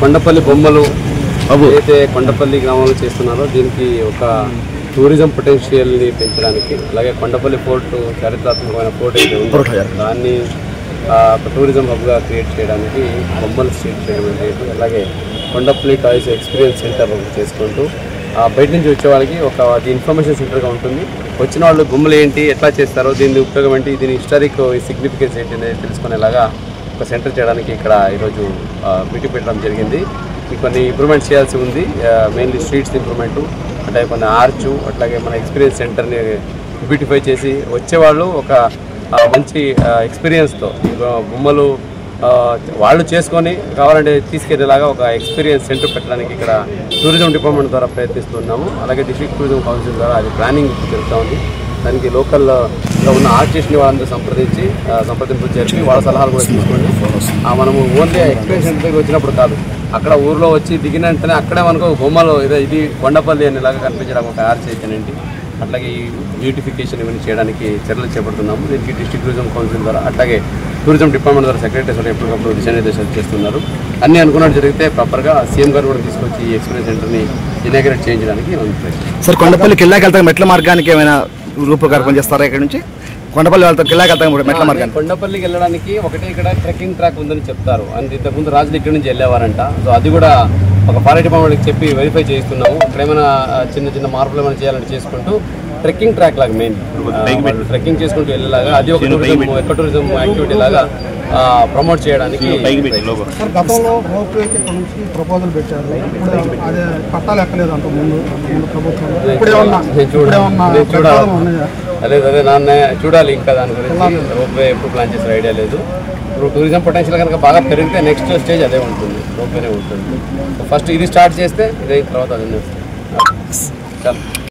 కొండపల్లి బొమ్మలు అయితే కొండపల్లి గ్రామంలో చేస్తున్నారో దీనికి ఒక టూరిజం పొటెన్షియల్ని పెంచడానికి, అలాగే కొండపల్లి ఫోర్ట్ చారిత్రాత్మకమైన ఫోర్ట్ అయితే ఉందో దాన్ని ఒక టూరిజం హబ్గా క్రియేట్ చేయడానికి బొమ్మలు స్ట్రీట్ చేయడం అనేది, అలాగే కొండపల్లి టాయ్స్ ఎక్స్పీరియన్స్ సెంటర్ చేసుకుంటూ బయట నుంచి వచ్చే వాళ్ళకి ఒక ఇన్ఫర్మేషన్ సెంటర్గా ఉంటుంది. వచ్చిన వాళ్ళు బొమ్మలు ఏంటి, ఎట్లా చేస్తారో, దీని ఉపయోగం ఏంటి, దీని హిస్టారిక్ సిగ్నిఫికెన్స్ ఏంటి అనేది తెలుసుకునేలాగా ఒక సెంటర్ చేయడానికి ఇక్కడ ఈరోజు మీటింగ్ పెట్టడం జరిగింది. కొన్ని ఇంప్రూవ్మెంట్స్ చేయాల్సి ఉంది. మెయిన్లీ స్ట్రీట్స్ ఇంప్రూవ్మెంటు, అంటే కొన్ని ఆర్చు, అట్లాగే మన ఎక్స్పీరియన్స్ సెంటర్ని బ్యూటిఫై చేసి వచ్చేవాళ్ళు ఒక మంచి ఎక్స్పీరియన్స్తో బొమ్మలు వాళ్ళు చేసుకొని కావాలంటే తీసుకెళ్లేలాగా ఒక ఎక్స్పీరియన్స్ సెంటర్ పెట్టడానికి ఇక్కడ టూరిజం డిపార్ట్మెంట్ ద్వారా ప్రయత్నిస్తున్నాము. అలాగే డిస్ట్రిక్ట్ టూరిజం కౌన్సిల్ ద్వారా అది ప్లానింగ్ జరుగుతూ ఉంది. దానికి లోకల్లో ఉన్న ఆర్టిస్ట్ని వాళ్ళందరూ సంప్రదింపులు జరిపి వాళ్ళ సలహాలు కూడా తీసుకొని మనము ఓన్లీ ఎక్స్పీరియన్స్ సెంటర్కి వచ్చినప్పుడు కాదు, అక్కడ ఊర్లో వచ్చి దిగిన వెంటనే అక్కడే మనకు బొమ్మలు ఇది కొండపల్లి అనేలాగా కనిపించడం ఒక ఆర్చ్ అయితేనండి. అట్లాగే ఈ బ్యూటిఫికేషన్ ఇవన్నీ చేయడానికి చర్యలు చేపడుతున్నాము. దీనికి డిస్ట్రిక్ట్ టూరిజం కౌన్సిల్ ద్వారా, అట్లాగే టూరిజం డిపార్ట్మెంట్ ద్వారా సెక్రటరీ ఎప్పటికప్పుడు దిశానిర్దేశాలు చేస్తున్నారు. అన్నీ అనుకున్నట్టు జరిగితే ప్రాపర్గా సీఎం గారు కూడా తీసుకొచ్చి ఈ ఎక్స్పీరియన్స్ సెంటర్ని ఇనాగ్రేట్ చేయించడానికి ఉంటుంది. సార్, కొండపల్లి కిల్లాకి వెళ్తాం మెట్ల మార్గానికి ఏమైనా రూపకల్పన చేస్తారా? ఇక్కడ నుంచి కొండపల్లి వెళ్తాం, కిల్లాకి వెళ్తాం మెట్ల మార్గానికి. కొండపల్లికి వెళ్ళడానికి ఒకటే ఇక్కడ ట్రెక్కింగ్ ట్రాక్ ఉందని చెప్తారు. అండ్ ఇంతకుముందు రాజులు ఇక్కడ నుంచి వెళ్ళేవారంట. సో అది కూడా ఒక ఫారెస్ట్ డిపార్ట్మెంట్కి చెప్పి వెరిఫై చేయిస్తున్నాము. అక్కడ ఏమైనా చిన్న మార్పులు ఏమైనా చేయాలని చేసుకుంటూ ట్రెక్కింగ్ ట్రాక్ లాగా మెయిన్ ట్రెక్కింగ్ చేసుకుంటూ వెళ్ళేలాగా అది ఒక ఎకో టూరిజం యాక్టివిటీ లాగా ప్రమోట్ చేయడానికి. గతంలో రోప్వేకి ఇక్కడ నుంచి ప్రపోజల్ పెట్టారు, అదే పట్టాలు ఎక్కలేదు అంత ముందు అదే నాన్న చూడాలి ఇంకా దాని గురించి. రోప్వే ఎప్పుడు ప్లాన్ చేసే ఐడియా లేదు. ఇప్పుడు టూరిజం పొటెన్షియల్ కనుక బాగా పెరిగితే నెక్స్ట్ స్టేజ్ అదే ఉంటుంది, రోప్వేనే ఉంటుంది. ఫస్ట్ ఇది స్టార్ట్ చేస్తే ఇదైన తర్వాత అదే చాలా